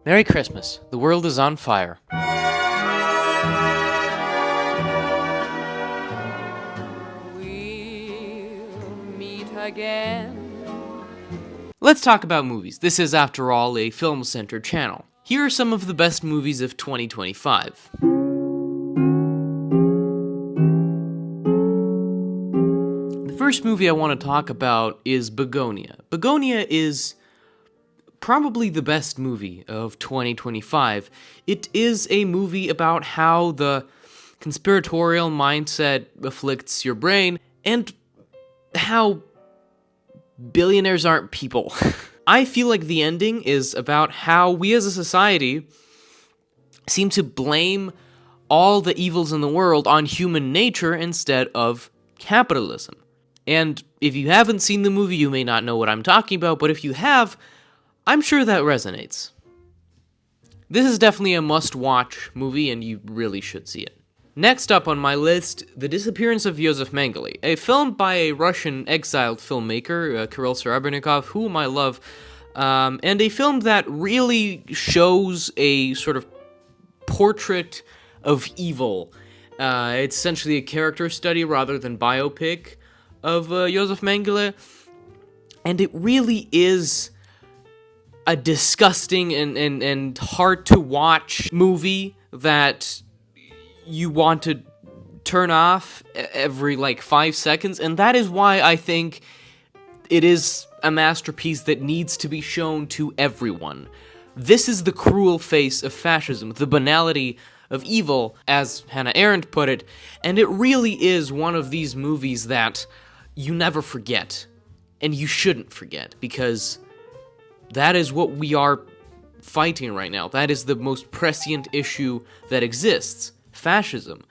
Merry Christmas. The world is on fire. We'll meet again. Let's talk about movies. This is, after all, a film-centered channel. Here are some of the best movies of 2025. The first movie I want to talk about is Begonia. Begonia is probably the best movie of 2025. It is a movie about how the conspiratorial mindset afflicts your brain, and how billionaires aren't people. I feel like the ending is about how we as a society seem to blame all the evils in the world on human nature instead of capitalism. And if you haven't seen the movie, you may not know what I'm talking about, but if you have, I'm sure that resonates. This is definitely a must-watch movie, and you really should see it. Next up on my list, The Disappearance of Josef Mengele, a film by a Russian exiled filmmaker, Kirill Serebrennikov, whom I love, and a film that really shows a sort of portrait of evil. It's essentially a character study rather than biopic of Josef Mengele, and it really is a disgusting and hard-to-watch movie that you want to turn off every, 5 seconds, and that is why I think it is a masterpiece that needs to be shown to everyone. This is the cruel face of fascism, the banality of evil, as Hannah Arendt put it, and it really is one of these movies that you never forget, and you shouldn't forget, because that is what we are fighting right now. That is the most prescient issue that exists, fascism.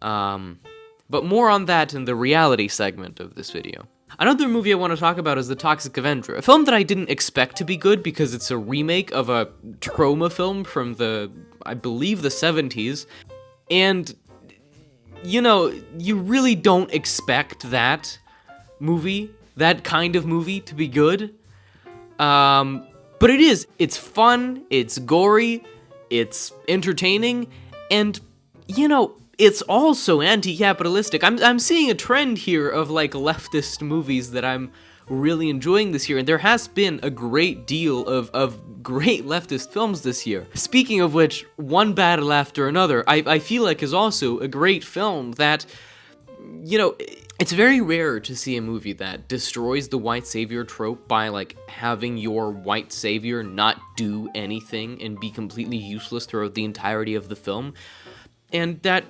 But more on that in the reality segment of this video. Another movie I want to talk about is The Toxic Avenger, a film that I didn't expect to be good because it's a remake of a trauma film from I believe the 70s. And, you really don't expect that kind of movie to be good. But it is. It's fun, it's gory, it's entertaining, and, it's also anti-capitalistic. I'm seeing a trend here of, leftist movies that I'm really enjoying this year, and there has been a great deal of great leftist films this year. Speaking of which, One Battle After Another, I feel like is also a great film that, it's very rare to see a movie that destroys the white savior trope by, having your white savior not do anything and be completely useless throughout the entirety of the film. And that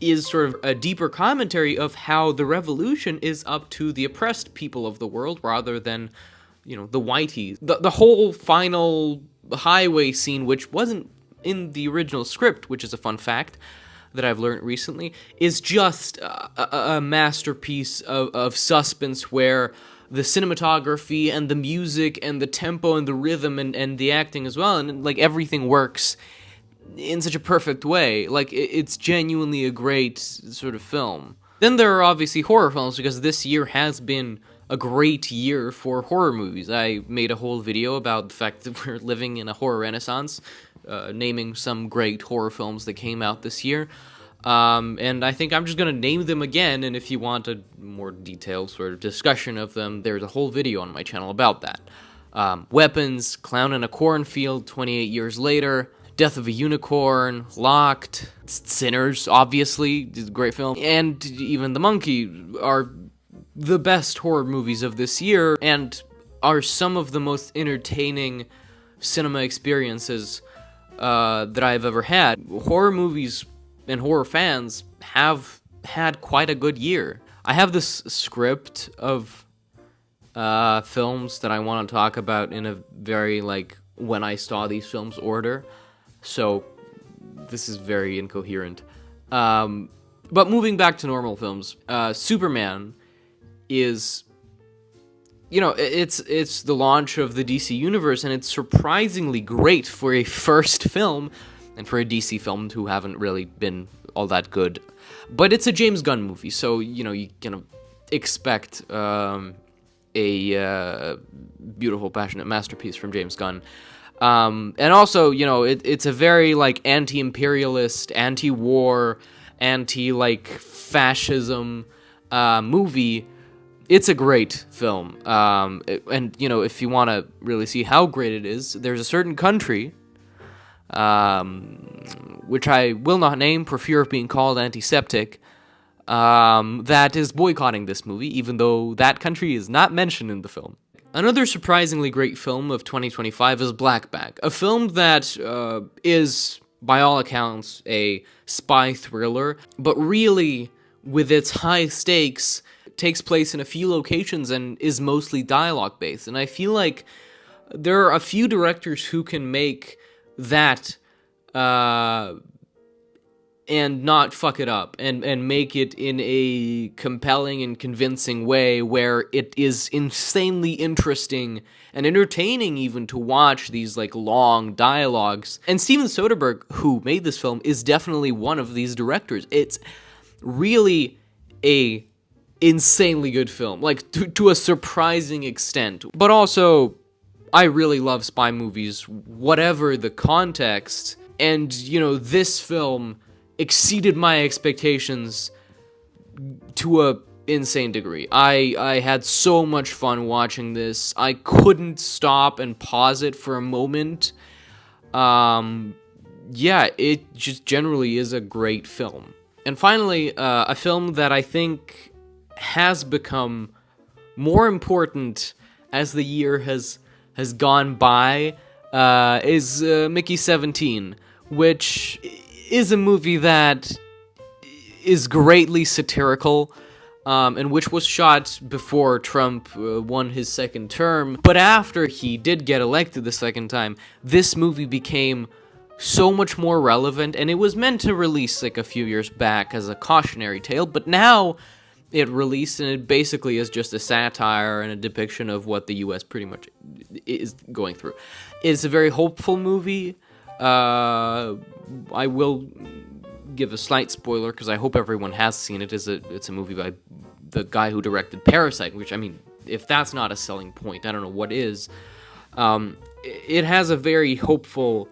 is sort of a deeper commentary of how the revolution is up to the oppressed people of the world rather than, the whiteys. The whole final highway scene, which wasn't in the original script, which is a fun fact that I've learned recently, is just a masterpiece of suspense where the cinematography and the music and the tempo and the rhythm and the acting as well, and everything works in such a perfect way. It's genuinely a great sort of film. Then there are obviously horror films, because this year has been a great year for horror movies. I made a whole video about the fact that we're living in a horror renaissance, naming some great horror films that came out this year. And I think I'm just going to name them again, and if you want a more detailed sort of discussion of them, there's a whole video on my channel about that. Weapons, Clown in a Cornfield, 28 Years Later, Death of a Unicorn, Locked, Sinners, obviously, is a great film, and even The Monkey are the best horror movies of this year, and are some of the most entertaining cinema experiences that I've ever had. Horror movies and horror fans have had quite a good year. I have this script of films that I want to talk about in a very, like, when I saw these films order. So, this is very incoherent. But moving back to normal films, Superman is, you know, it's the launch of the DC universe, and it's surprisingly great for a first film, and for a DC film who haven't really been all that good. But it's a James Gunn movie, so, you know, you can expect a beautiful, passionate masterpiece from James Gunn. And also, you know, it's a very, like, anti-imperialist, anti-war, anti, like, fascism movie. It's a great film. And, you know, if you want to really see how great it is, there's a certain country, which I will not name for fear of being called antiseptic, that is boycotting this movie, even though that country is not mentioned in the film. Another surprisingly great film of 2025 is Black Bag, a film that is, by all accounts, a spy thriller, but really, with its high stakes, takes place in a few locations and is mostly dialogue-based. And I feel like there are a few directors who can make that and not fuck it up, and make it in a compelling and convincing way where it is insanely interesting and entertaining even to watch these, like, long dialogues. And Steven Soderbergh, who made this film, is definitely one of these directors. It's really a insanely good film, like, to a surprising extent. But also, I really love spy movies, whatever the context, and, you know, this film exceeded my expectations to a insane degree. I had so much fun watching this. I couldn't stop and pause it for a moment. Yeah, it just generally is a great film. And finally, a film that I think has become more important as the year has gone by is Mickey 17, which is a movie that is greatly satirical, and which was shot before Trump won his second term. But after he did get elected the second time, this movie became so much more relevant, and it was meant to release, like, a few years back as a cautionary tale, but now it released, and it basically is just a satire and a depiction of what the U.S. pretty much is going through. It's a very hopeful movie. I will give a slight spoiler, because I hope everyone has seen it. It's a movie by the guy who directed Parasite, which, I mean, if that's not a selling point, I don't know what is. It has a very hopeful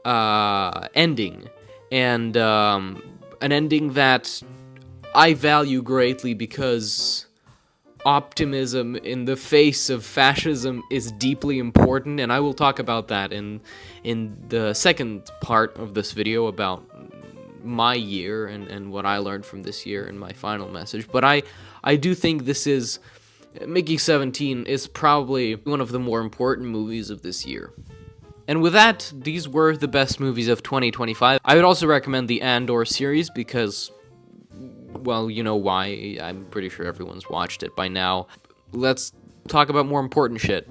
ending, and an ending that I value greatly, because optimism in the face of fascism is deeply important, and I will talk about that in the second part of this video about my year and what I learned from this year in my final message. But I do think Mickey 17 is probably one of the more important movies of this year. And with that, these were the best movies of 2025. I would also recommend the Andor series because, well, you know why. I'm pretty sure everyone's watched it by now. Let's talk about more important shit.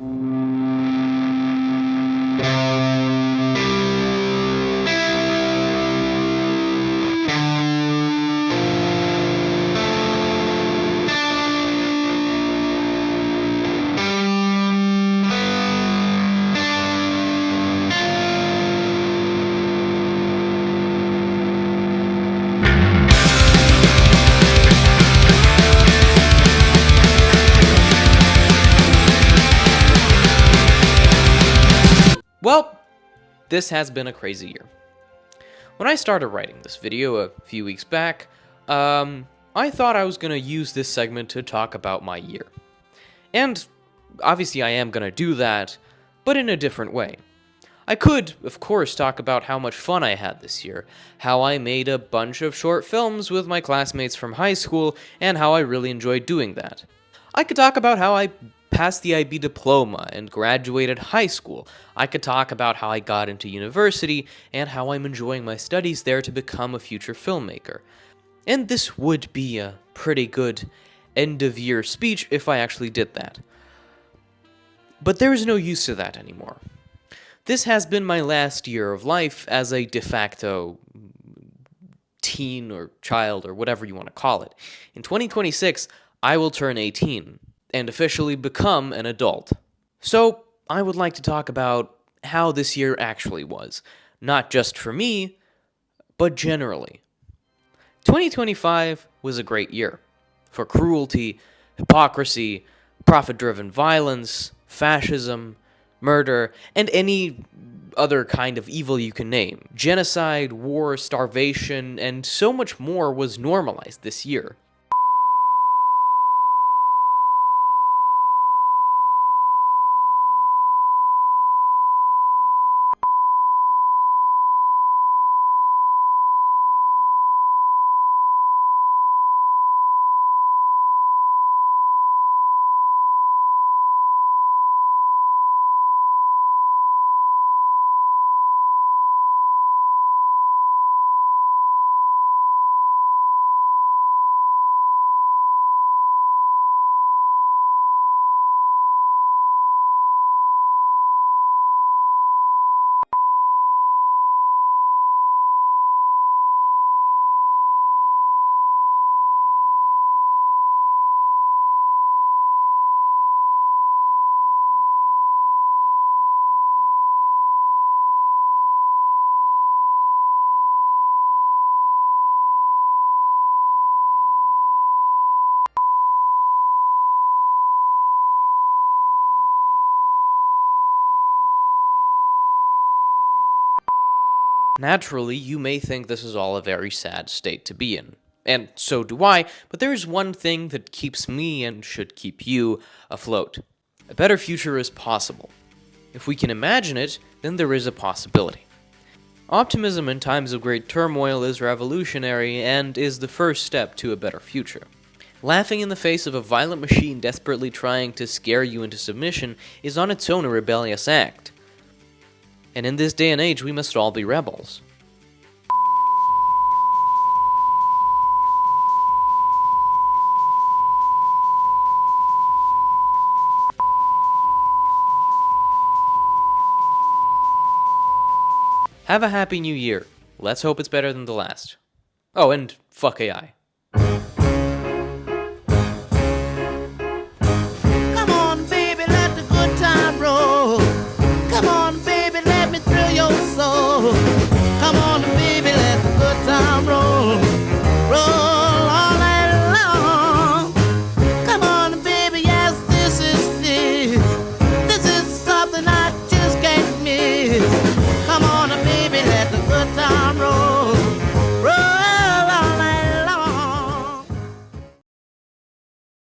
Well, this has been a crazy year. When I started writing this video a few weeks back, I thought I was going to use this segment to talk about my year. And obviously I am going to do that, but in a different way. I could, of course, talk about how much fun I had this year, how I made a bunch of short films with my classmates from high school, and how I really enjoyed doing that. I could talk about how I passed the IB diploma and graduated high school. I could talk about how I got into university and how I'm enjoying my studies there to become a future filmmaker. And this would be a pretty good end-of-year speech if I actually did that. But there is no use to that anymore. This has been my last year of life as a de facto teen or child or whatever you want to call it. In 2026, I will turn 18 and officially become an adult. So, I would like to talk about how this year actually was, not just for me, but generally. 2025 was a great year for cruelty, hypocrisy, profit-driven violence, fascism, murder, and any other kind of evil you can name. Genocide, war, starvation, and so much more was normalized this year. Naturally, you may think this is all a very sad state to be in. And so do I, but there is one thing that keeps me and should keep you afloat. A better future is possible. If we can imagine it, then there is a possibility. Optimism in times of great turmoil is revolutionary and is the first step to a better future. Laughing in the face of a violent machine desperately trying to scare you into submission is on its own a rebellious act. And in this day and age, we must all be rebels. Have a happy new year. Let's hope it's better than the last. Oh, and fuck AI.